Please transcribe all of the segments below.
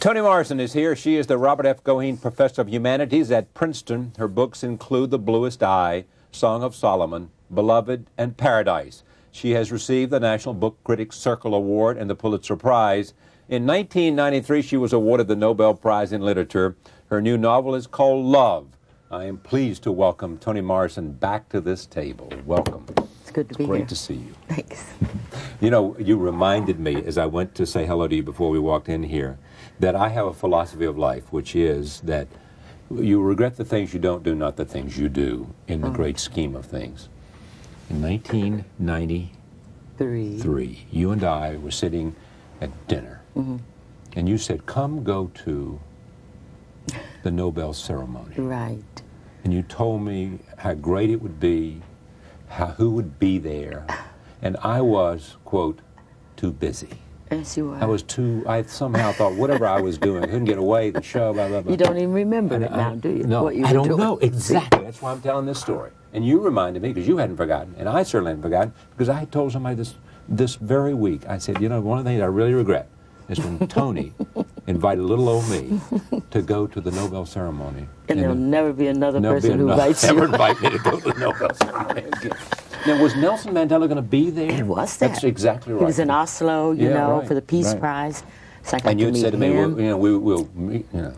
Toni Morrison is here. She is the Robert F. Goheen Professor of Humanities at Princeton. Her books include The Bluest Eye, Song of Solomon, Beloved, and Paradise. She has received the National Book Critics Circle Award and the Pulitzer Prize. In 1993, she was awarded the Nobel Prize in Literature. Her new novel is called Love. I am pleased to welcome Toni Morrison back to this table. Welcome. It's good to be here. Great to see you. Thanks. You know, you reminded me as I went to say hello to you before we walked in here that I have a philosophy of life, which is that you regret the things you don't do, not the things you do in the great scheme of things. In 1993, you and I were sitting at dinner, and you said, come go to the Nobel ceremony. Right. And you told me how great it would be, who would be there, and I was, quote, too busy. Yes, you were. I somehow thought whatever I was doing, I couldn't get away, the show, blah, blah, blah. You don't even remember it now, do you? No, what you I don't doing. know. Exactly. That's why I'm telling this story. And you reminded me, because you hadn't forgotten, and I certainly hadn't forgotten, because I had told somebody this very week. I said, you know, one of the things I really regret is when Toni invited little old me to go to the Nobel ceremony. And there'll never be another person who invites you. Never invite me to go to the Nobel ceremony again. Now, was Nelson Mandela going to be there? He was there. That's exactly right. He was in Oslo, you know, for the Peace Prize. So I got and you to had said to meet me, him. we'll meet, you know.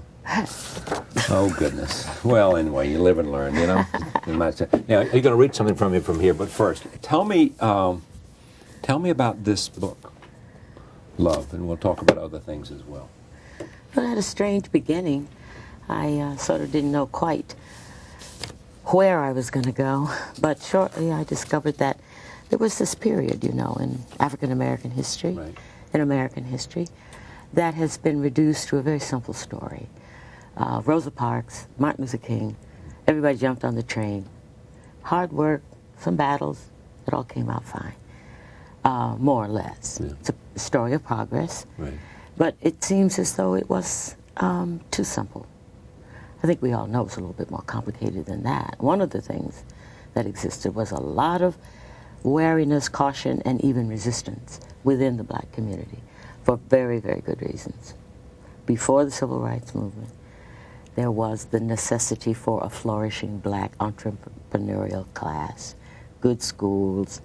Oh, goodness. Well, anyway, you live and learn, you know. Now, you're going to read something from me from here, but first, tell me about this book, Love, and we'll talk about other things as well. Well, it had a strange beginning. I sort of didn't know quite where I was going to go, but shortly I discovered that there was this period, you know, in African-American history, in American history, that has been reduced to a very simple story. Rosa Parks, Martin Luther King, everybody jumped on the train. Hard work, some battles, it all came out fine, more or less. Yeah. It's a story of progress, but it seems as though it was too simple. I think we all know it's a little bit more complicated than that. One of the things that existed was a lot of wariness, caution, and even resistance within the black community for very, very good reasons. Before the Civil Rights Movement, there was the necessity for a flourishing black entrepreneurial class, good schools,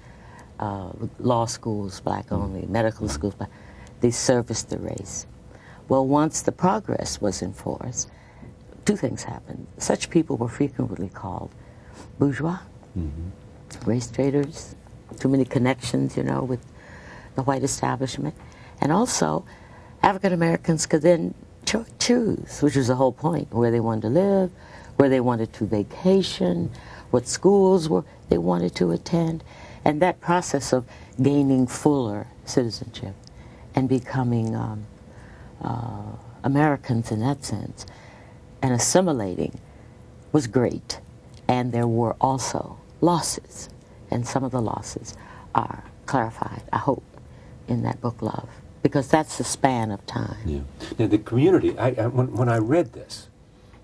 law schools, black only, medical schools, black. They serviced the race. Well, once the progress was in force, two things happened. Such people were frequently called bourgeois, race traders, too many connections, you know, with the white establishment. And also, African Americans could then choose, which was the whole point, where they wanted to live, where they wanted to vacation, what schools they wanted to attend. And that process of gaining fuller citizenship and becoming Americans in that sense, and assimilating was great. And there were also losses, and some of the losses are clarified, I hope, in that book, Love, because that's the span of time. Yeah. Now, the community, when I read this,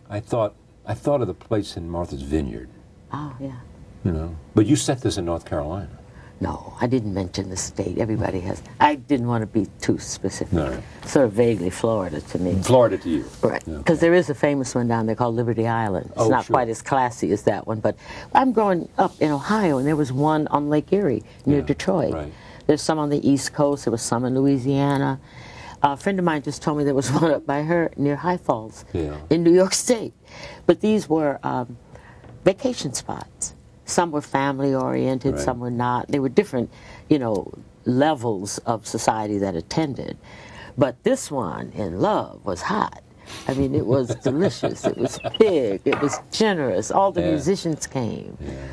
I thought of the place in Martha's Vineyard. Oh, yeah. You know, but you set this in North Carolina. No, I didn't mention the state. Everybody has. I didn't want to be too specific. No. Sort of vaguely Florida to me. Florida to you. Right. Because there is a famous one down there called Liberty Island. It's not quite as classy as that one, but I'm growing up in Ohio, and there was one on Lake Erie near Detroit. Right. There's some on the East Coast. There was some in Louisiana. A friend of mine just told me there was one up by her near High Falls in New York State. But these were vacation spots. Some were family-oriented, some were not. They were different, you know, levels of society that attended. But this one, in Love, was hot. I mean, it was delicious. It was big. It was generous. All the musicians came. Yeah.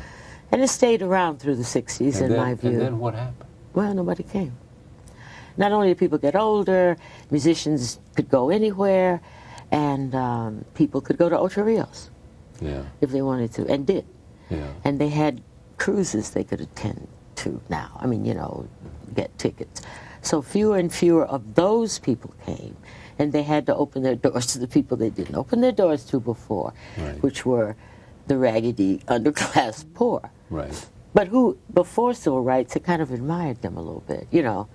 And it stayed around through the 60s, in my view. And then what happened? Well, nobody came. Not only did people get older, musicians could go anywhere, and people could go to Ocho Rios if they wanted to, and did. Yeah. And they had cruises they could attend to now. I mean, you know, get tickets. So fewer and fewer of those people came, and they had to open their doors to the people they didn't open their doors to before, which were the raggedy underclass poor. Right. But who, before civil rights, had kind of admired them a little bit. You know,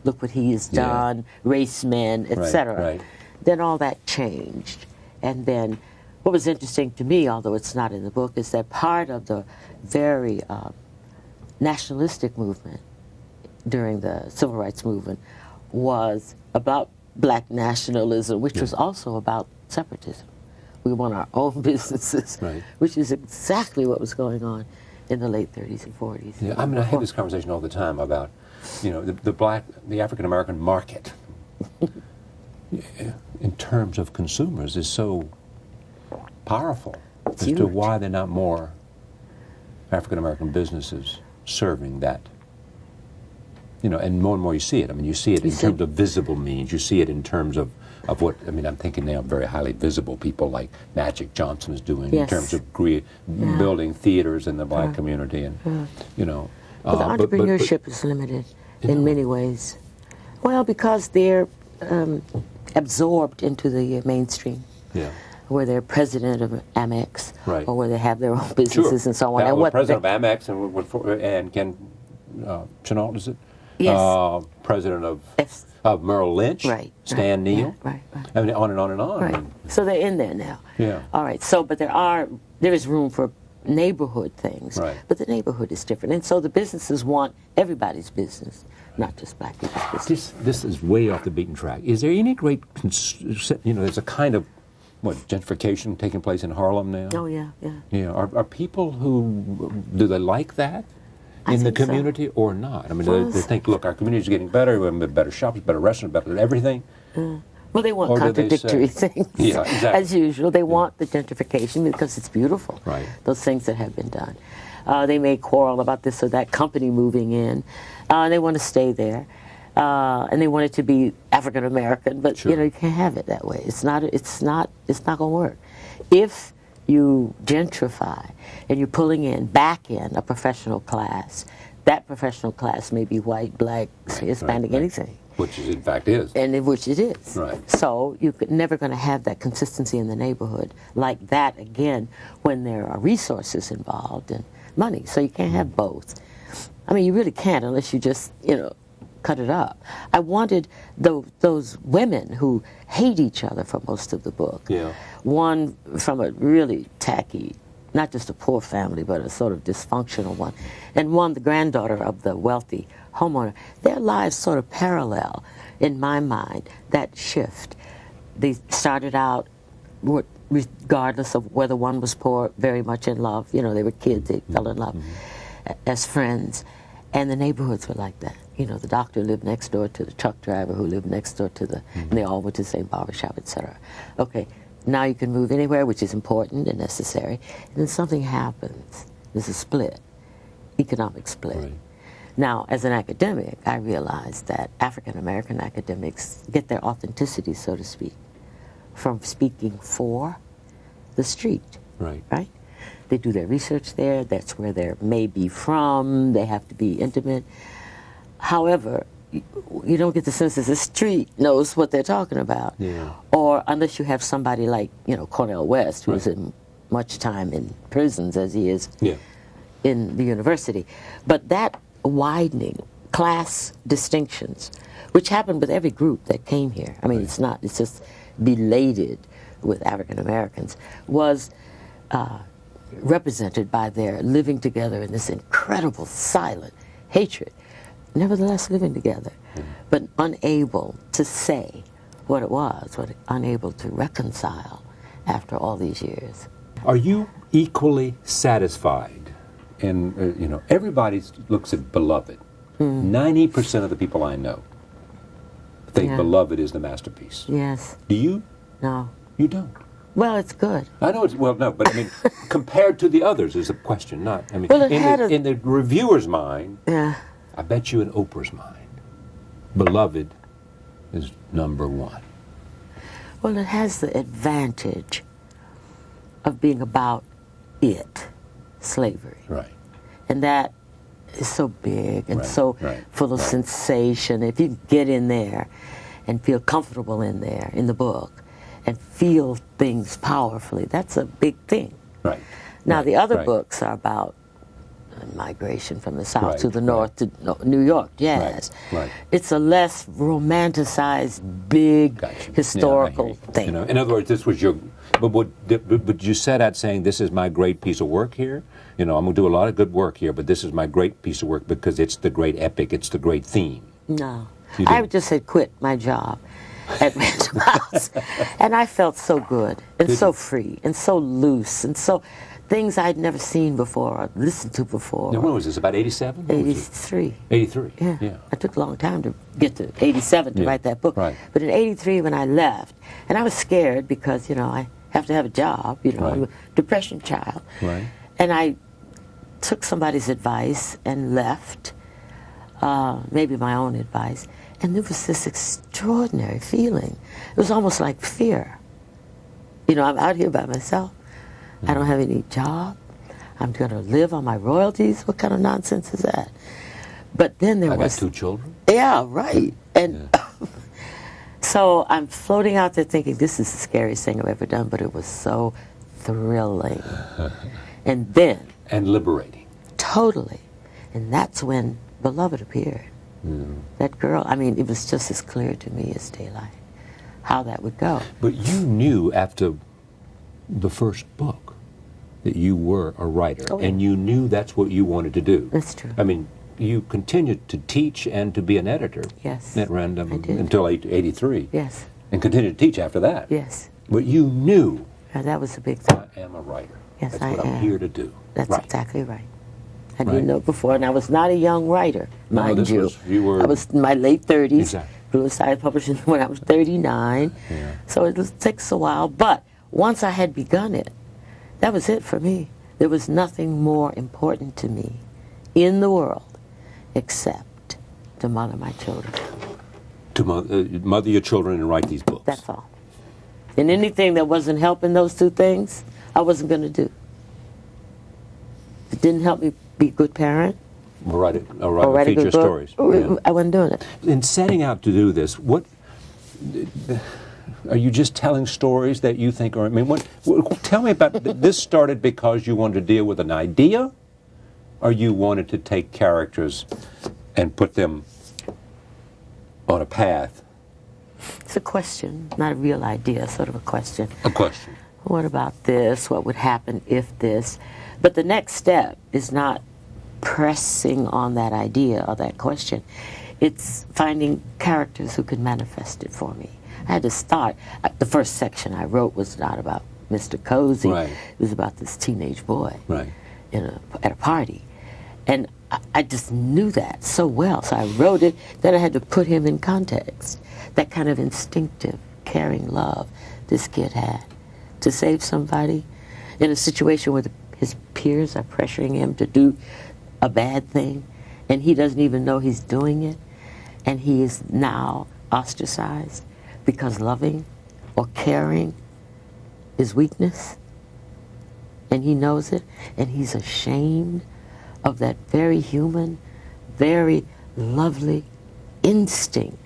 look what he has done, race men, etc. Right. then all that changed. And then what was interesting to me, although it's not in the book, is that part of the very nationalistic movement during the civil rights movement was about black nationalism, which was also about separatism. We want our own businesses, which is exactly what was going on in the late 30s and 40s. Yeah, I mean, I have this conversation all the time about, you know, the African American market in terms of consumers is so powerful as to why there are not more African American businesses serving that. You know, and more you see it. I mean, you see it in terms of visible means. You see it in terms of what, I mean, I'm thinking now of very highly visible people like Magic Johnson is doing in terms of building theaters in the black community. And, you know. But the entrepreneurship is limited in many ways. Well, because they're absorbed into the mainstream. Yeah. Where they're president of Amex, or where they have their own businesses and so on. And what president of Amex and Ken Chenault, is it? Yes. President of Merrill Lynch, Stan Neal, I mean, on and on and on. Right. So they're in there now. Yeah. All right. So, but there is room for neighborhood things. Right. But the neighborhood is different, and so the businesses want everybody's business, not just black people's business. This is way off the beaten track. Is there any great, you know, there's a kind of gentrification taking place in Harlem now? Oh yeah. Yeah. Are people do they like that? In the community or not? I mean, they think, look, our community is getting better, we have better shops, better restaurants, better everything. Well, they want contradictory things. Yeah, exactly. As usual. They want the gentrification because it's beautiful. Right. Those things that have been done. They may quarrel about this or that company moving in. They want to stay there. And they want it to be African American, but you know, you can't have it that way. It's not going to work. If you gentrify and you're pulling back in a professional class, that professional class may be white, black, Hispanic, anything. Which it in fact is. And which it is. Right. So you're never going to have that consistency in the neighborhood like that again when there are resources involved and money. So you can't have both. I mean, you really can't unless you just, you know, cut it up. I wanted those women who hate each other for most of the book. Yeah. One from a really tacky, not just a poor family, but a sort of dysfunctional one, and one the granddaughter of the wealthy homeowner. Their lives sort of parallel, in my mind, that shift. They started out, regardless of whether one was poor, very much in love. You know, they were kids, they fell in love as friends. And the neighborhoods were like that. You know, the doctor lived next door to the truck driver who lived next door to and they all went to the same barbershop, etc. Okay, now you can move anywhere, which is important and necessary. And then something happens. There's a split, economic split. Right. Now, as an academic, I realized that African American academics get their authenticity, so to speak, from speaking for the street. Right. Right? They do their research there. That's where they're maybe from. They have to be intimate. However, you don't get the sense that the street knows what they're talking about. Yeah. Or unless you have somebody like, you know, Cornel West, who is in much time in prisons as he is in the university. But that widening class distinctions, which happened with every group that came here. I mean, it's just belated with African Americans, was represented by their living together in this incredible silent hatred, nevertheless living together, but unable to say what it was, unable to reconcile after all these years. Are you equally satisfied? And you know, everybody looks at Beloved. 90% of the people I know think Beloved is the masterpiece. Yes. Do you? No. You don't? Well, it's good. I know it's, well, no, but I mean, compared to the others is a question, not, I mean, well, in the reviewer's mind, I bet you in Oprah's mind, Beloved is #1. Well, it has the advantage of being about slavery. Right. And that is so big and so full of sensation. If you get in there and feel comfortable in there, in the book, and feel things powerfully, that's a big thing. Right. Now, the other books are about migration from the South Right, to the right. North to New York, jazz. Right. It's a less romanticized, big, Gotcha. historical Yeah, I hear you. thing. You know, in other words, this was your, but you set out saying, this is my great piece of work here. You know, I'm going to do a lot of good work here, but this is my great piece of work because it's the great epic, it's the great theme. No. You I didn't? just had quit my job at Random House. And I felt so good and Did so you? free and so loose and so things I'd never seen before or listened to before. Now, when was this, about 87? 83. 83, Yeah. yeah. It took a long time to get to 87 to Yeah, write that book. right. But in 83 when I left, and I was scared because, you know, I have to have a job, you know, Right. I'm a depression child. Right. And I took somebody's advice and left, maybe my own advice, and there was this extraordinary feeling. It was almost like fear. You know, I'm out here by myself. I don't have any job. I'm going to live on my royalties. What kind of nonsense is that? But then there I got was... 2 children. Yeah, right. And so I'm floating out there thinking, this is the scariest thing I've ever done, but it was so thrilling. And then... And liberating. Totally. And that's when Beloved appeared. That girl, I mean, it was just as clear to me as daylight how that would go. But you knew after the first book that you were a writer, Oh, yeah. and you knew that's what you wanted to do. That's true. I mean, you continued to teach and to be an editor Yes, at Random I did. until 83, Yes, and continued to teach after that. yes. But you knew, That was a big thing. I am a writer. Yes, That's I what I'm am. here to do. That's right. exactly right. I Right. didn't know it before, and I was not a young writer, No, mind this you. was- you were- I was in my late 30s. Exactly. Blue Side Publishing when I was 39. Yeah. So it takes a while. But once I had begun it, that was it for me. There was nothing more important to me in the world except to mother my children. To mother your children and write these books. That's all. And anything that wasn't helping those two things, I wasn't going to do. It didn't help me be a good parent. Or write Or write a feature good book. stories. Yeah. I wasn't doing it. In setting out to do this, what are you just telling stories that you think are? I mean, tell me about this. Started because you wanted to deal with an idea, or you wanted to take characters and put them on a path. It's a question, not a real idea, sort of a question. A question. What about this? What would happen if this? But the next step is not pressing on that idea or that question. It's finding characters who can manifest it for me. I had to start. The first section I wrote was not about Mr. Cozy. Right. It was about this teenage boy Right. at a party. And I just knew that so well. So I wrote it, then I had to put him in context. That kind of instinctive, caring love this kid had to save somebody in a situation where his peers are pressuring him to do a bad thing, and he doesn't even know he's doing it, and he is now ostracized because loving or caring is weakness, and he knows it, and he's ashamed of that very human, very lovely instinct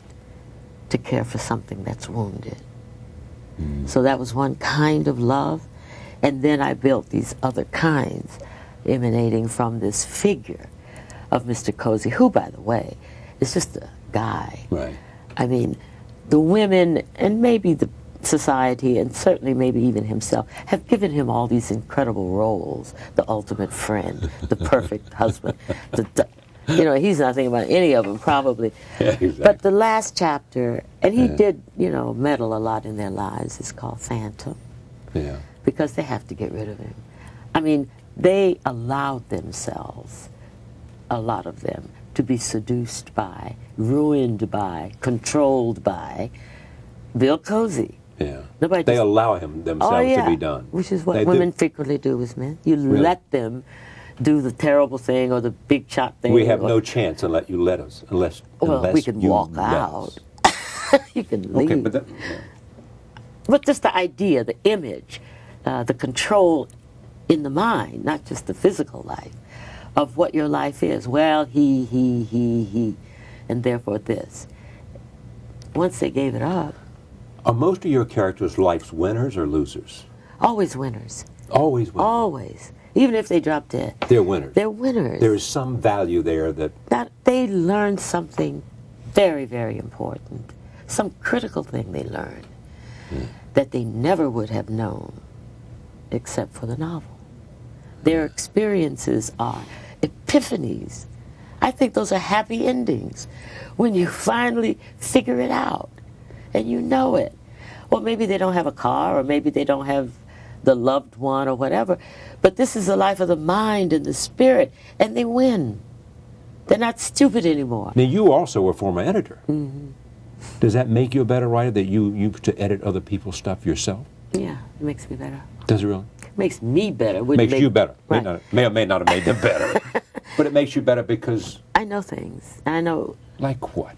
to care for something that's wounded. So that was one kind of love, and then I built these other kinds emanating from this figure of Mr. Cozy, who, by the way, is just a guy. Right. I mean, the women, and maybe the society, and certainly maybe even himself, have given him all these incredible roles. The ultimate friend, the perfect husband. You know, he's not thinking about any of them, probably. Yeah, exactly. But the last chapter, and he did, you know, meddle a lot in their lives, it's called Phantom, Yeah. because they have to get rid of him. I mean, they allowed themselves, a lot of them, to be seduced by, ruined by, controlled by Bill Cozy. Yeah. Nobody They just- allow themselves to be done. Which is what They do. women frequently do with men. You Really? let them do the terrible thing or the big shot thing. We have or, no chance unless you let us. Unless we can you walk let out. us. You can leave. Okay, but that, But just the idea, the image, the control in the mind, not just the physical life, of what your life is. Well, he, and therefore this. Once they gave it up, are most of your characters' life's winners or losers? always winners. Always winners. Always. Even if they drop dead. They're winners. They're winners. There is some value there that They learned something very, very important. Some critical thing they learned that they never would have known except for the novel. Their experiences are epiphanies. I think those are happy endings when you finally figure it out and you know it. Well, maybe they don't have a car, or maybe they don't have the loved one or whatever, but this is the life of the mind and the spirit, and they win. They're not stupid anymore. Now, you also were a former editor. Does that make you a better writer, that you used to edit other people's stuff yourself? Yeah, it makes me better. Does it really? Makes me better. Makes you better. Right. May or may not have made them better. But it makes you better because... I know things. I know... Like what?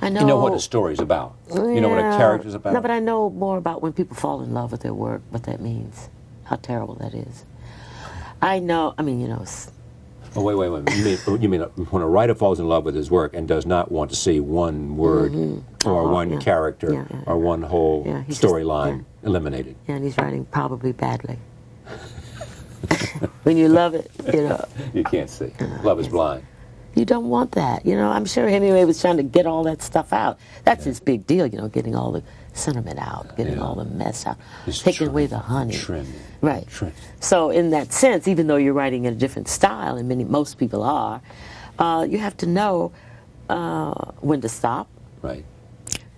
I know... You know what the story's about. You know what a character's about. No, but I know more about when people fall in love with their work, what that means, how terrible that is. I know, Oh, wait. You mean when a writer falls in love with his work and does not want to see one word or one character or one whole storyline eliminated? Yeah, and he's writing probably badly. When you love it, You can't see. Love is blind. You don't want that. I'm sure Hemingway was trying to get all that stuff out. That's his big deal, getting all the sentiment out, getting all the mess out, taking away the honey. Trimming. Right. Trimming. So in that sense, even though you're writing in a different style, and most people are, you have to know when to stop. Right.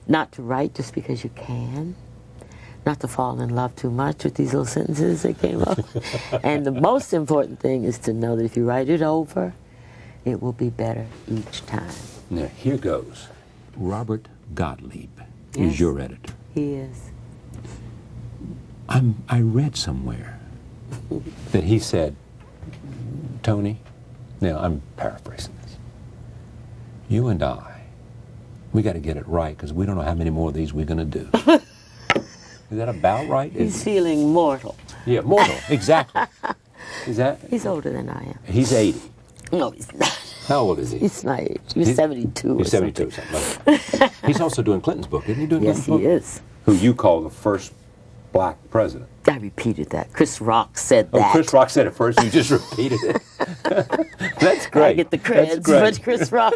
Not to write just because you can. Not to fall in love too much with these little sentences that came up. And the most important thing is to know that if you write it over, it will be better each time. Now, here goes. Robert Gottlieb Yes. is your editor. He is. I read somewhere that he said, Tony, now I'm paraphrasing this, you and I, we got to get it right because we don't know how many more of these we're going to do. Is that about right? He's feeling mortal. Yeah, mortal, exactly. Is that? He's older than I am. He's 80. No, he's not. How old is he? He's not. He's 72. He's 72 or something. He's also doing Clinton's book, isn't he? Doing Yes, Clinton's he book? is. Who you call the first black president. I repeated that. Chris Rock said that. Oh, Chris Rock said it first. You just repeated it. That's great. I get the creds, but Chris Rock.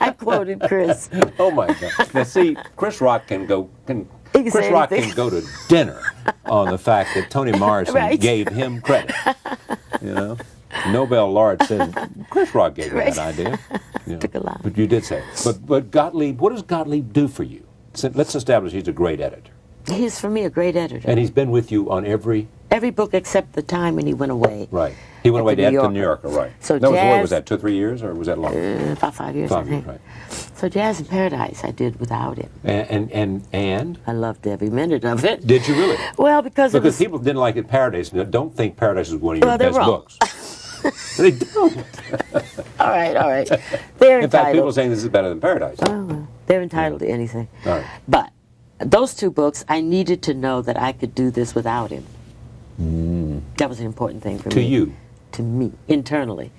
I quoted Chris. Oh my God! Now see, Chris Rock can go. Chris Rock can go to dinner on the fact that Toni Morrison gave him credit. Nobel laureate said Chris Rock gave him that idea. Took a lot. But you did say it. But Gottlieb, what does Gottlieb do for you? So let's establish he's a great editor. He's, for me, a great editor. And he's been with you on every book except the time when he went away. Right. He went away to New Yorker, right. So that jazz, was that 2 or 3 years, or was that long? About 5 years, I think. Right. So Jazz in Paradise I did without him. And? I loved every minute of it. Did you really? Well, because people didn't like it, Paradise. Don't think Paradise is one of your best books. They don't. All right. They're in fact, people are saying this is better than Paradise. Well, they're entitled to anything. All right. But those 2 books, I needed to know that I could do this without him. That was an important thing for me. To you? To me, internally.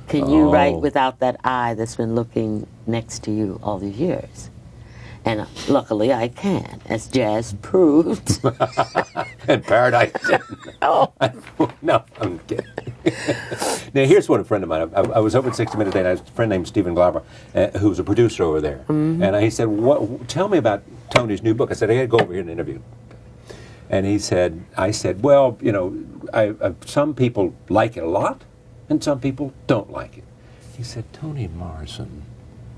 Can you write without that eye that's been looking next to you all these years? And luckily I can, as Jazz proved. And Paradise didn't. Oh. No, I'm kidding. Now, here's what a friend of mine, I was over at 60 Minutes a Day, and I had a friend named Stephen Glauber, who's a producer over there. And he said, tell me about Tony's new book. I said, I got to go over here and interview. And I said, well, some people like it a lot, and some people don't like it. He said, Toni Morrison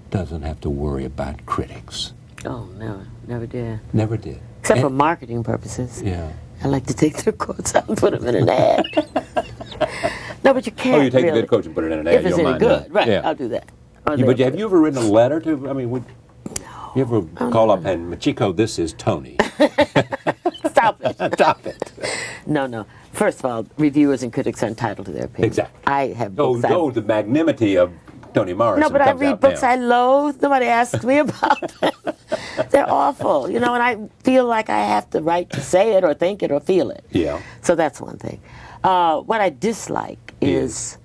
doesn't have to worry about critics. Oh, no, never did. Never did. Except for marketing purposes. Yeah. I like to take their quotes out and put them in an ad. No, but you can't. Oh, you take really. a good quote and put it in an ad. If it's any good, right? Yeah. I'll do that. But have you ever written a letter to? I mean, you ever call up and Machiko, this is Tony. Stop it. Stop it. No. First of all, reviewers and critics are entitled to their opinion. Exactly. I have books. The magnanimity of Toni Morrison. No, but I read books I loathe. Nobody asks me about them. They're awful, and I feel like I have the right to say it or think it or feel it. Yeah. So that's one thing. What I dislike is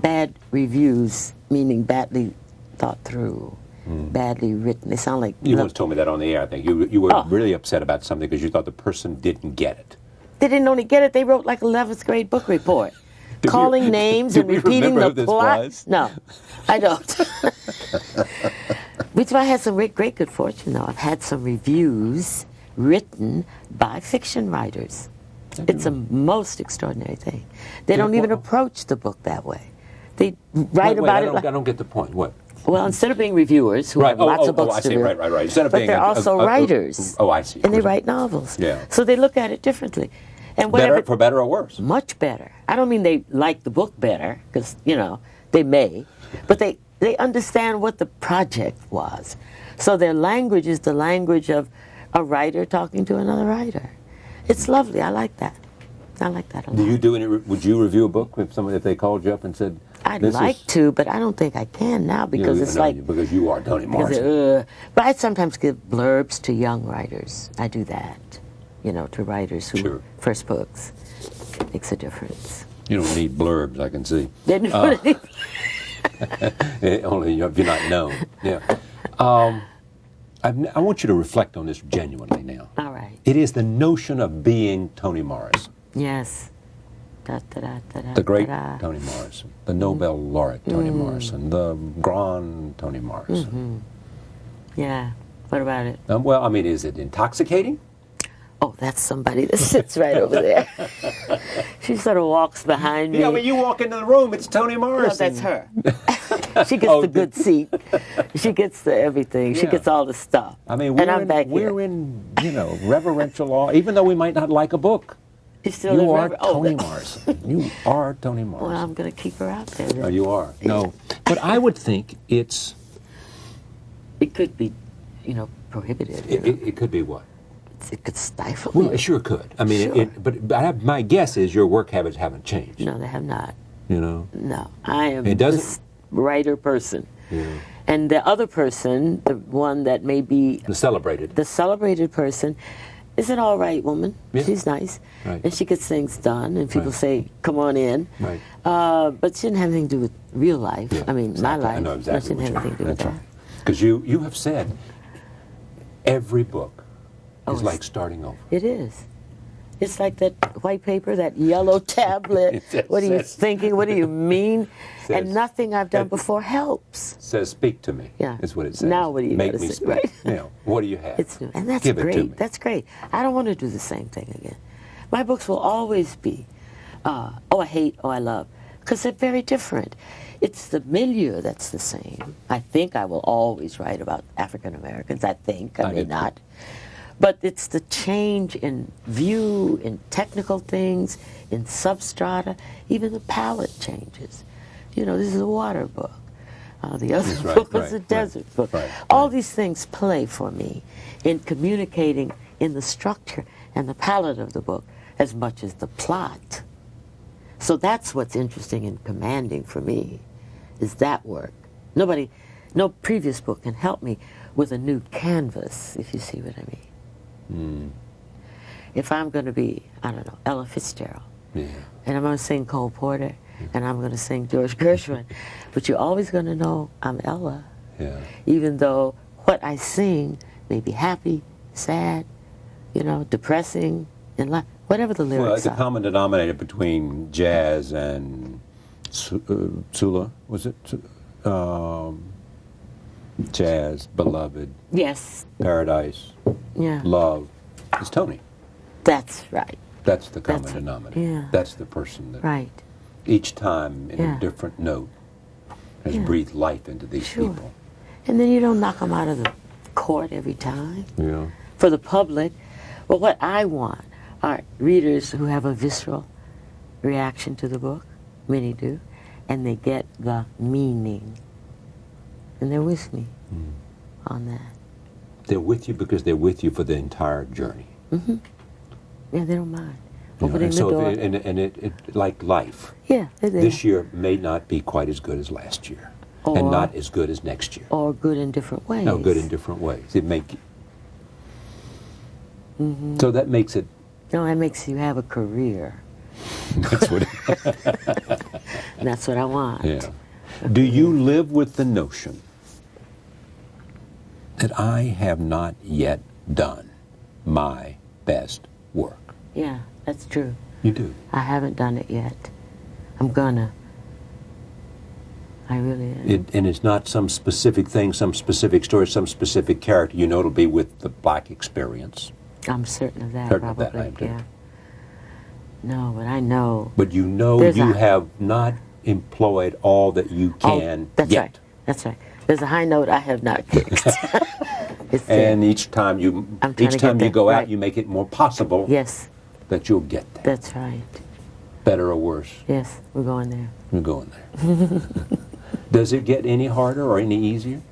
bad reviews, meaning badly thought through, badly written. They sound like... You once told me that on the air, I think. You were really upset about something because you thought the person didn't get it. They didn't only get it, they wrote like 11th grade book report. Calling names and repeating the plot. No, I don't. Which I had some great good fortune, though. I've had some reviews written by fiction writers. It's a most extraordinary thing. They don't even approach the book that way. They write about it. I don't get the point. What? Well, instead of being reviewers who have lots of books to do, right. Instead of but being they're also writers. Oh, I see. And they write novels. Yeah. So they look at it differently. And better, for better or worse? Much better. I don't mean they like the book better, because, you know, they may, but they understand what the project was. So their language is the language of a writer talking to another writer. It's lovely. I like that. I like that a lot. Do you do any? Would you review a book if they called you up and said? I'd like to, but I don't think I can now because it's like because you are Toni Morrison. But I sometimes give blurbs to young writers. I do that, you know, to writers who first books. It makes a difference. You don't need blurbs, I can see. Only if you're not known. Yeah. I want you to reflect on this genuinely now. All right. It is the notion of being Toni Morrison. Yes. The great Toni Morrison, the Nobel laureate Toni Morrison, the grand Toni Morrison. Yeah. What about it? Well, I mean, is it intoxicating? Oh, that's somebody that sits right over there. She sort of walks behind me. Yeah, when you walk into the room, it's Toni Morrison. No, that's her. She gets the good seat. She gets the everything. She gets all the stuff. I mean, we're in, you know, reverential awe, even though we might not like a book. You are Toni Morrison. You are Toni Morrison. Well, I'm going to keep her out there then. Oh, you are? No. But I would think it's... It could be, you know, prohibited. It could be what? It could stifle Well, it sure could. I mean, but my guess is your work habits haven't changed. No, they have not. You know? No. I am this writer person. Yeah. And the other person, the one that may be... The celebrated person, is an all right woman. Yeah. She's nice. Right. And she gets things done, and people say, come on in. Right. But she didn't have anything to do with real life. Yeah, I mean, my life. I know exactly she didn't have anything to do with that. Because you have said every book is like starting over. It is. It's like that white paper, that yellow tablet. What are you thinking? What do you mean? And nothing I've done before helps. Says, speak to me. Yeah. Is what it says. Now what do you Make me say? speak. Right. You know, what do you have? It's new. And that's Give great. It to me. That's great. I don't want to do the same thing again. My books will always be, oh, I hate, oh, I love, because they're very different. It's the milieu that's the same. I think I will always write about African Americans. I think. I may not. But it's the change in view, in technical things, in substrata. Even the palette changes. You know, this is a water book. The other book was a desert book. All these things play for me in communicating in the structure and the palette of the book as much as the plot. So that's what's interesting and commanding for me, is that work. No previous book can help me with a new canvas, if you see what I mean. If I'm going to be, I don't know, Ella Fitzgerald, and I'm going to sing Cole Porter, and I'm going to sing George Gershwin, but you're always going to know I'm Ella, even though what I sing may be happy, sad, you know, depressing, and whatever the lyrics are. Well, the common denominator between jazz and Sula, was it? Jazz, Beloved, yes, Paradise, Love, is Toni. That's right. That's the common denominator. Yeah. That's the person that each time in a different note has breathed life into these people. And then you don't knock them out of the court every time. Yeah. For the public, well, what I want are readers who have a visceral reaction to the book. Many do. And they get the meaning. And they're with me on that. They're with you because they're with you for the entire journey. Mm-hmm. Yeah, they don't mind. Opening the door. It like life. Yeah, this year may not be quite as good as last year. And not as good as next year. Or good in different ways. No, good in different ways. It So that makes it... No, that makes you have a career. That's what That's what I want. Yeah. Do you live with the notion that I have not yet done my best work? Yeah. That's true. You do. I haven't done it yet. I'm gonna. I really am. And it's not some specific thing, some specific story, some specific character. You know it'll be with the black experience. I'm certain of that, Certain of probably. that, I'm yeah. No, but I know. But you know you have not employed all that you can that's yet. Right. That's right. There's a high note I have not kicked. And each time you go out, right. you make it more possible Yes. that you'll get there. That's right. Better or worse. Yes, we're going there. You're going there. Does it get any harder or any easier?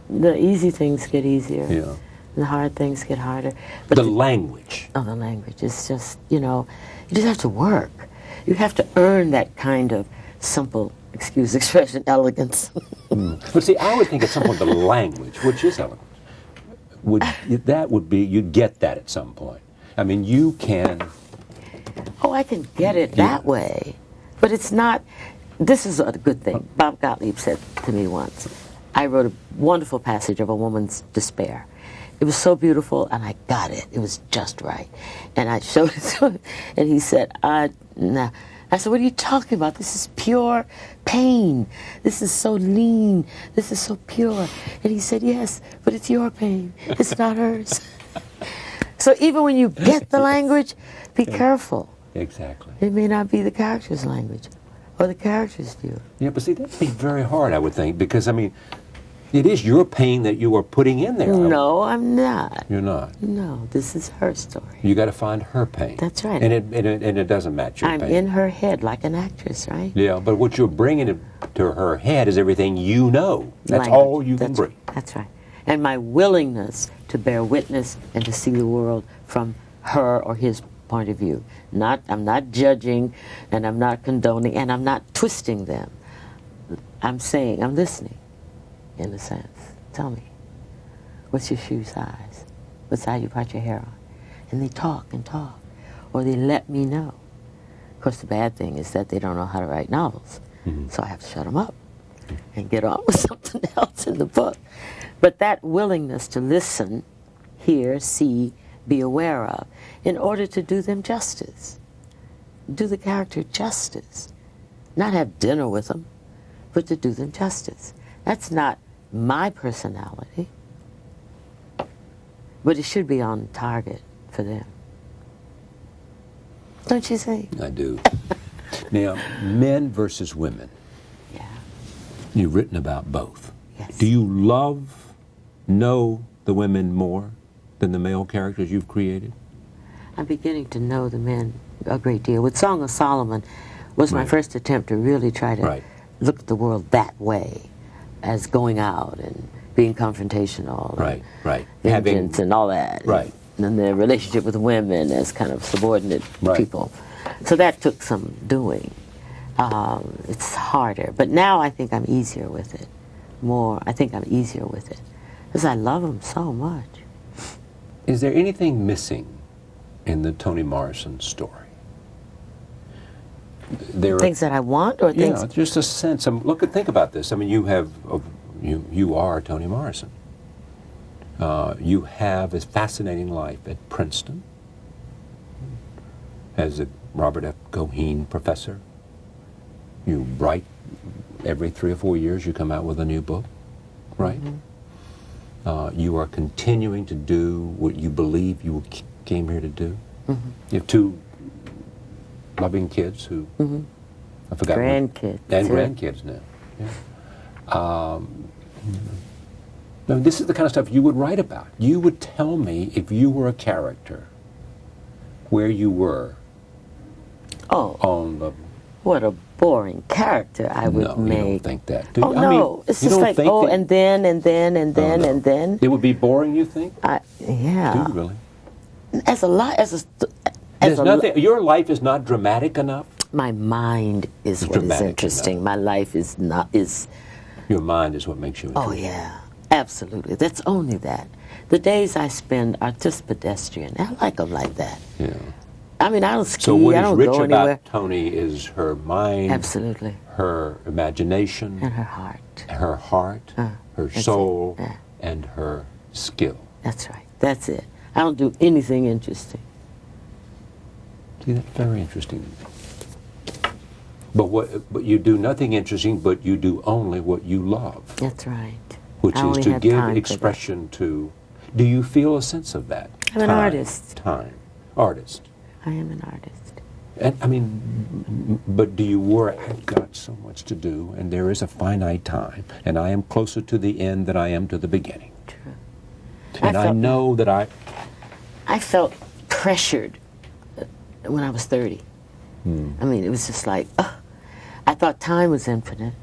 The easy things get easier. Yeah. The hard things get harder. But the language. Oh, the language. It's just, you just have to work. You have to earn that kind of simple, excuse the expression, elegance. But see, I would think at some point the language, which is elegant, you'd get that at some point. I mean, you can. Oh, I can get it that way. But it's not, this is a good thing. Bob Gottlieb said to me once, I wrote a wonderful passage of a woman's despair. It was so beautiful, and I got it. It was just right. And I showed it to him, and he said, nah. I said, what are you talking about? This is pure pain. This is so lean. This is so pure. And he said, yes, but it's your pain. It's not hers. So even when you get the language, be careful. Exactly. It may not be the character's language or the character's view. Yeah, but see, that'd be very hard, I would think, because, I mean, it is your pain that you are putting in there. No, I'm not. You're not. No, this is her story. You got to find her pain. That's right. And it doesn't match your pain. I'm in her head like an actress, right? Yeah, but what you're bringing to her head is everything you know. That's all you can bring. That's right. And my willingness to bear witness and to see the world from her or his point of view. I'm not judging, and I'm not condoning, and I'm not twisting them. I'm saying, I'm listening. In a sense. Tell me, what's your shoe size? What size you put your hair on? And they talk and talk, or they let me know. Of course, the bad thing is that they don't know how to write novels, so I have to shut them up and get on with something else in the book. But that willingness to listen, hear, see, be aware of, in order to do them justice, do the character justice, not have dinner with them, but to do them justice. That's not my personality, but it should be on target for them. Don't you think? I do. Now, men versus women. Yeah. You've written about both. Yes. Do you know the women more than the male characters you've created? I'm beginning to know the men a great deal. With Song of Solomon was my first attempt to really try to look at the world that way, as going out and being confrontational, right, vengeance and all that, right, and then the relationship with women as kind of subordinate people. So that took some doing. It's harder, but now I think I'm easier with it. I think I'm easier with it because I love them so much. Is there anything missing in the Toni Morrison story? Things that I want, or things? Yeah, just a sense. Think about this. I mean, you are Toni Morrison. You have a fascinating life at Princeton as a Robert F. Goheen professor. You write every 3 or 4 years. You come out with a new book, right? You are continuing to do what you believe you came here to do. You have 2 loving kids who I forgot grandkids and grandkids now. Yeah. Now, this is the kind of stuff you would write about. You would tell me if you were a character where you were. On the. What a boring character I would make. You don't think that. Oh no, it's just like and then. It would be boring, you think? Yeah. Do you really? Your life is not dramatic enough? My mind is what is interesting. Enough. My life is not. Your mind is what makes you interesting. Oh, yeah. Absolutely. That's only that. The days I spend are just pedestrian. I like them like that. Yeah. I mean, I don't ski. So what I is don't rich go anywhere. about Toni is her mind. Absolutely. Her imagination. And her heart. Her heart, her soul, and her skill. That's right. That's it. I don't do anything interesting. See, that's very interesting. But you do nothing interesting, but you do only what you love. That's right. Which I is only to had give time for expression to. Do you feel a sense of that? I'm an artist. Artist. I am an artist. And I mean, but do you worry, I've got so much to do, and there is a finite time, and I am closer to the end than I am to the beginning. True. And I know that I felt pressured when I was 30. I mean, it was just like, I thought time was infinite,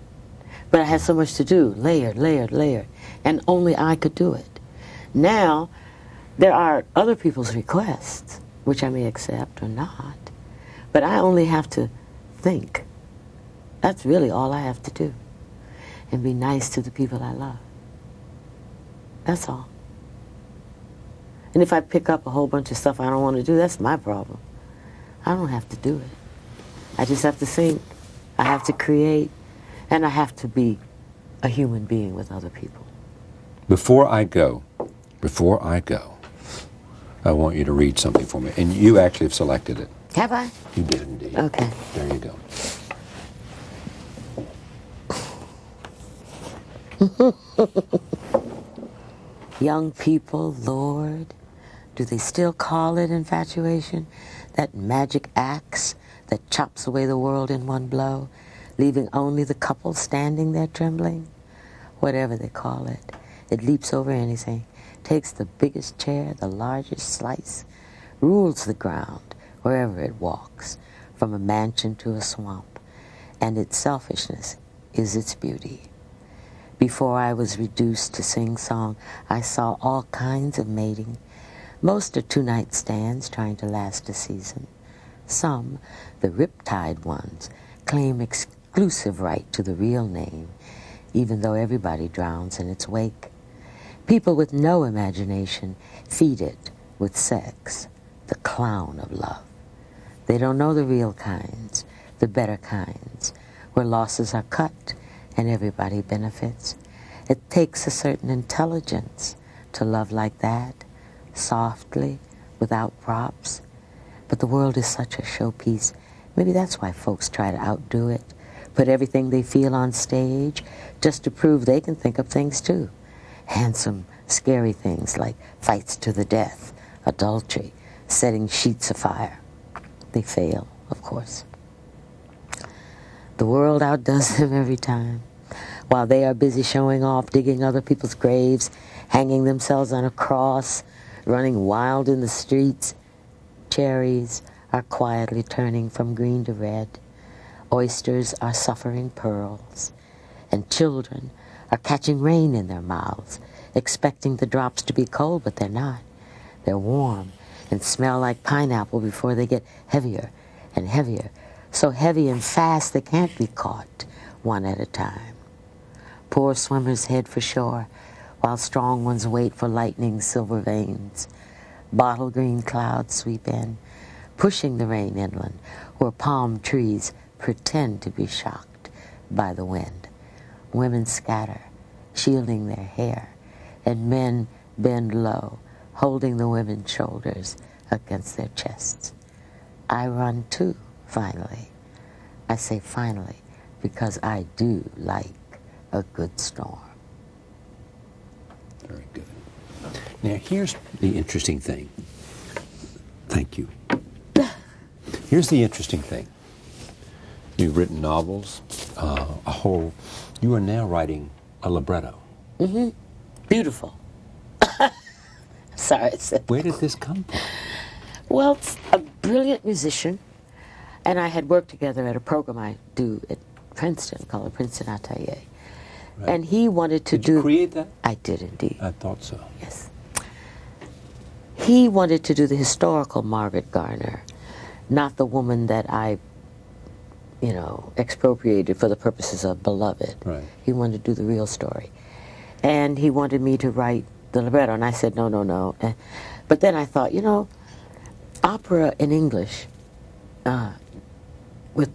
but I had so much to do, layered, layered, layered, and only I could do it. Now, there are other people's requests, which I may accept or not, but I only have to think. That's really all I have to do, and be nice to the people I love. That's all. And if I pick up a whole bunch of stuff I don't want to do, that's my problem. I don't have to do it. I just have to think, I have to create, and I have to be a human being with other people. Before I go, I want you to read something for me. And you actually have selected it. Have I? You did indeed. Okay. There you go. Young people, Lord, do they still call it infatuation? That magic axe that chops away the world in one blow, leaving only the couple standing there trembling? Whatever they call it, it leaps over anything, takes the biggest chair, the largest slice, rules the ground wherever it walks, from a mansion to a swamp, and its selfishness is its beauty. Before I was reduced to sing-song, I saw all kinds of mating. Most are two-night stands trying to last a season. Some, the riptide ones, claim exclusive right to the real name, even though everybody drowns in its wake. People with no imagination feed it with sex, the clown of love. They don't know the real kinds, the better kinds, where losses are cut and everybody benefits. It takes a certain intelligence to love like that, softly, without props. But the world is such a showpiece. Maybe that's why folks try to outdo it, put everything they feel on stage just to prove they can think of things too. Handsome, scary things like fights to the death, adultery, setting sheets afire. They fail, of course. The world outdoes them every time. While they are busy showing off, digging other people's graves, hanging themselves on a cross, running wild in the streets, cherries are quietly turning from green to red. Oysters are suffering pearls, and children are catching rain in their mouths, expecting the drops to be cold, but they're not. They're warm and smell like pineapple before they get heavier and heavier, so heavy and fast they can't be caught one at a time. Poor swimmers head for shore, while strong ones wait for lightning's silver veins. Bottle green clouds sweep in, pushing the rain inland, where palm trees pretend to be shocked by the wind. Women scatter, shielding their hair, and men bend low, holding the women's shoulders against their chests. I run too, finally. I say finally because I do like a good storm. Very good. Now, here's the interesting thing. Thank you. Here's the interesting thing. You've written novels, you are now writing a libretto. Mm-hmm. Beautiful. Sorry. Where did this come from? Well, it's a brilliant musician, and I had worked together at a program I do at Princeton called the Princeton Atelier. Right. And he wanted to do... Did you create that? I did indeed. I thought so. Yes. He wanted to do the historical Margaret Garner, not the woman that I, expropriated for the purposes of Beloved. Right. He wanted to do the real story. And he wanted me to write the libretto, and I said, no. But then I thought, opera in English, with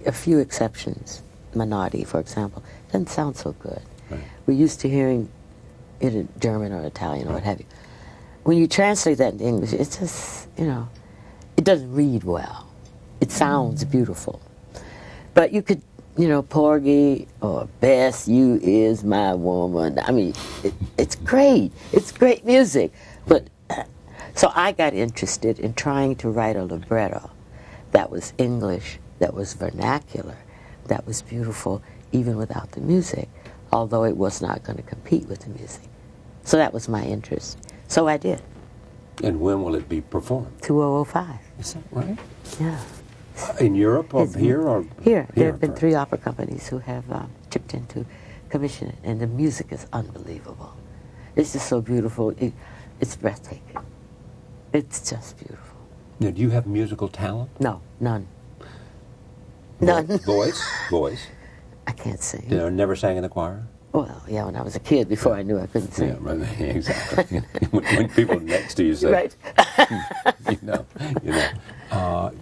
a few exceptions, Menotti, for example, doesn't sound so good. Right. We're used to hearing it in German or Italian or what have you. When you translate that into English, it's just, it doesn't read well. It sounds beautiful. But you could, you know, Porgy or Bess, You Is My Woman. I mean, it's great. It's great music. But so I got interested in trying to write a libretto that was English, that was vernacular, that was beautiful, even without the music, although it was not going to compete with the music. So that was my interest. So I did. And when will it be performed? 2005. Is that right? Yeah. In Europe or here? Or here. There have been 3 opera companies who have chipped in to commission it, and the music is unbelievable. It's just so beautiful. It's breathtaking. It's just beautiful. Now, do you have musical talent? No, none. None. Voice? Voice? I can't sing. You know, never sang in the choir? Well, yeah, when I was a kid, before I knew I couldn't sing. Yeah, right, exactly. when people next to you say, Right. you know.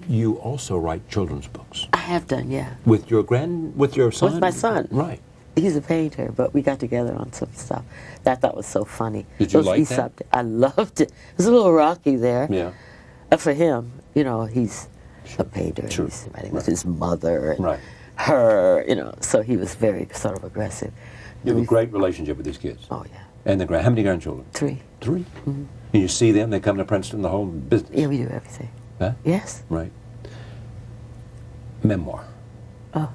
You also write children's books. I have done, yeah. With your son? With my son. Right. He's a painter, but we got together on some stuff that I thought was so funny. Did you like that? I loved it. It was a little rocky there. Yeah. For him, you know, he's a painter. Sure. He's writing with his mother and Right. her, you know, so he was very sort of aggressive. You have a great relationship with these kids. Oh, yeah. And how many grandchildren? 3. 3? Mm-hmm. And you see them, they come to Princeton, the whole business? Yeah, we do everything. Huh? Yes. Right. Memoir. Oh.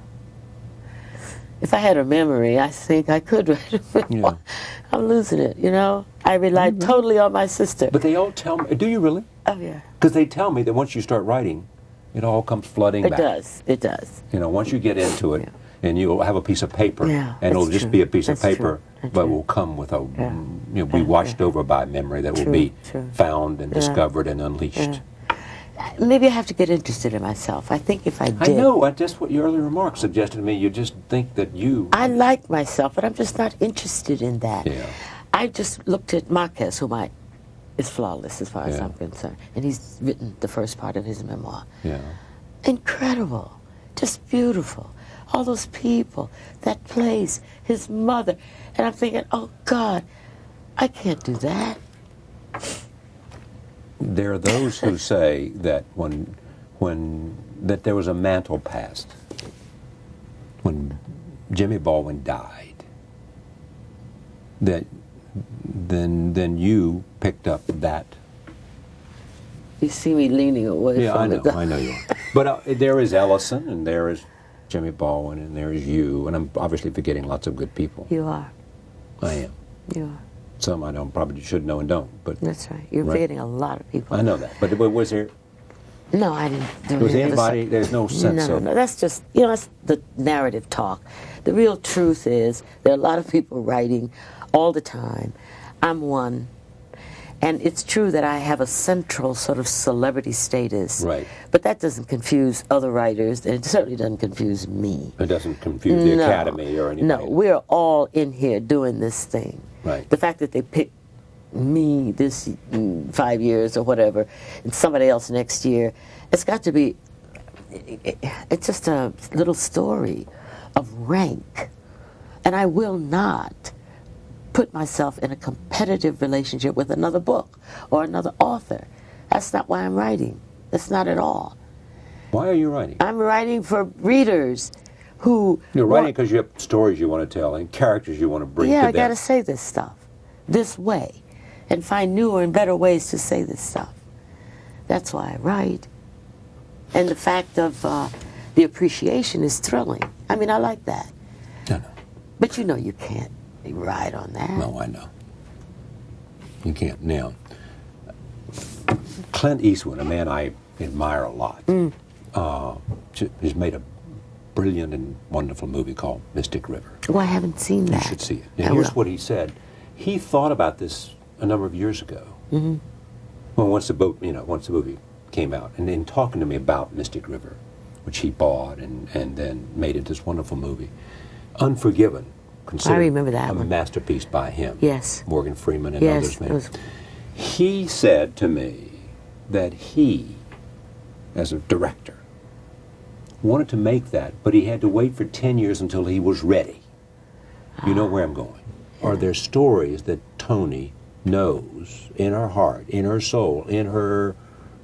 If I had a memory, I think I could write a memoir. Yeah. I'm losing it, you know? I rely totally on my sister. But they all tell me, do you really? Oh, yeah. Because they tell me that once you start writing, it all comes flooding back. It does. It does. You know, once you get into it, and you'll have a piece of paper, Yeah, and it'll that's just true. be a piece That's of paper, true. That's but true. will come with a, Yeah. be washed over by memory that will True, be true. found and Yeah. discovered and unleashed. Yeah. Maybe I have to get interested in myself. I think if I I did. know, just what your earlier remarks suggested to me, you just think that you... I like myself, but I'm just not interested in that. Yeah. I just looked at Marquez, who is flawless as far as Yeah. I'm concerned, and he's written the first part of his memoir. Yeah. Incredible, just beautiful. All those people, that place, his mother, and I'm thinking, oh God, I can't do that. There are those who say that that there was a mantle passed when Jimmy Baldwin died. That then you picked up that. You see me leaning away Yeah, from it. I know you are. But there is Ellison, and there is Jimmy Baldwin, and there is you, and I'm obviously forgetting lots of good people. You are. I am. You are. Some I don't probably should know and don't, but That's right. You're Right. forgetting a lot of people. I know that. But was there? No, I didn't. Was anybody? There's no sense No, of. no, that's just, you know, that's the narrative talk. The real truth is there are a lot of people writing all the time. I'm one. And it's true that I have a central sort of celebrity status. Right. But that doesn't confuse other writers, and it certainly doesn't confuse me. It doesn't confuse the No. Academy or anybody. No, we're all in here doing this thing. Right. The fact that they pick me this 5 years or whatever, and somebody else next year, it's got to be, it's just a little story of rank. And I will not put myself in a competitive relationship with another book or another author. That's not why I'm writing. That's not at all. Why are you writing? I'm writing for readers who... You're writing because you have stories you want to tell and characters you want to bring Yeah, to I them. got to say this stuff this way and find newer and better ways to say this stuff. That's why I write. And the fact of the appreciation is thrilling. I mean, I like that. No. But you know you can't ride on that. No, I know. You can't. Now, Clint Eastwood, a man I admire a lot, has made a brilliant and wonderful movie called Mystic River. Oh, I haven't seen that. You should see it. I Now, here's will. what he said. He thought about this a number of years ago. Mm-hmm. Well, once the movie came out, and in talking to me about Mystic River, which he bought and then made into this wonderful movie, Unforgiven, considered I remember that a one. masterpiece by him. Yes. Morgan Freeman and Yes, others made it was- it. He said to me that he, as a director, wanted to make that, but he had to wait for 10 years until he was ready. You know where I'm going. Are there stories that Toni knows in her heart, in her soul, in her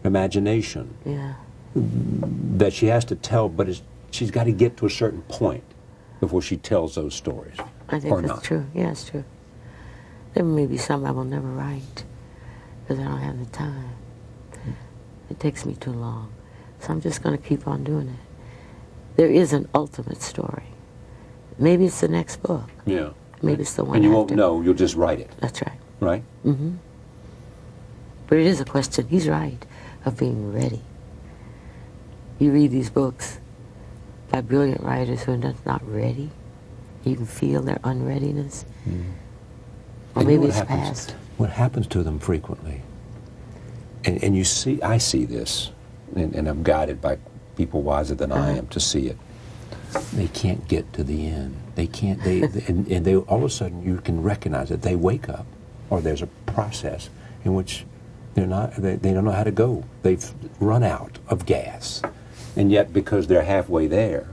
imagination Yeah. that she has to tell, but she's got to get to a certain point before she tells those stories. I think or that's not. true. Yeah, it's true. There may be some I will never write because I don't have the time. It takes me too long. So I'm just going to keep on doing it. There is an ultimate story. Maybe it's the next book. Yeah. Maybe it's the one And you after. won't know, you'll just write it, That's right. right? Mm-hmm. But it is a question, he's right, of being ready. You read these books by brilliant writers who are not ready. You can feel their unreadiness. Or And you know maybe what it's happens? past. What happens to them frequently, and you see, I see this, and I'm guided by people wiser than I am to see it. They can't get to the end. They can't. And they all of a sudden you can recognize it. They wake up, or there's a process in which they're not. They don't know how to go. They've run out of gas, and yet because they're halfway there,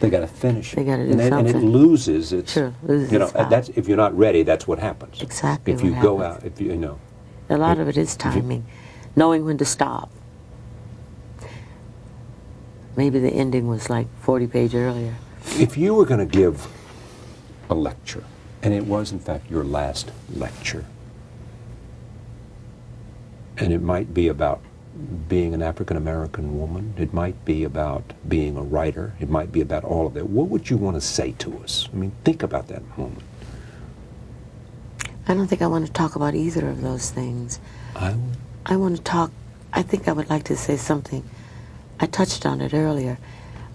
they got to finish it. They gotta do and something. it loses its. Sure, loses you know, its power. that's if you're not ready. That's what happens. Exactly If you what go happens. out, if you know. A lot of it is timing, knowing when to stop. Maybe the ending was like 40 pages earlier. If you were going to give a lecture, and it was in fact your last lecture, and it might be about being an African-American woman, it might be about being a writer, it might be about all of that, what would you want to say to us? I mean, think about that moment. I don't think I want to talk about either of those things. I would. I want to talk, I think I would like to say something, I touched on it earlier,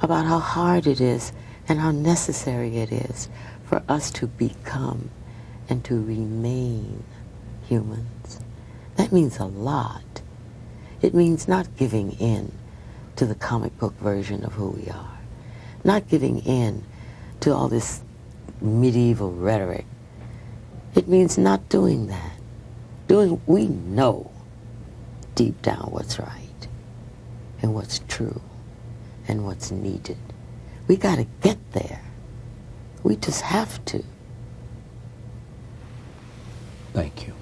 about how hard it is and how necessary it is for us to become and to remain humans. That means a lot. It means not giving in to the comic book version of who we are, not giving in to all this medieval rhetoric. It means not doing that. We know deep down what's right and what's true and what's needed. We got to get there. We just have to. Thank you.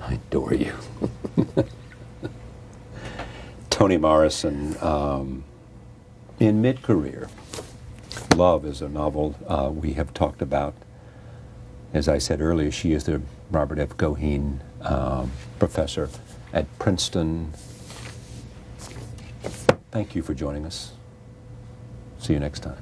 I adore you. Toni Morrison, in mid-career, Love is a novel we have talked about. As I said earlier, she is the Robert F. Goheen professor at Princeton. Thank you for joining us. See you next time.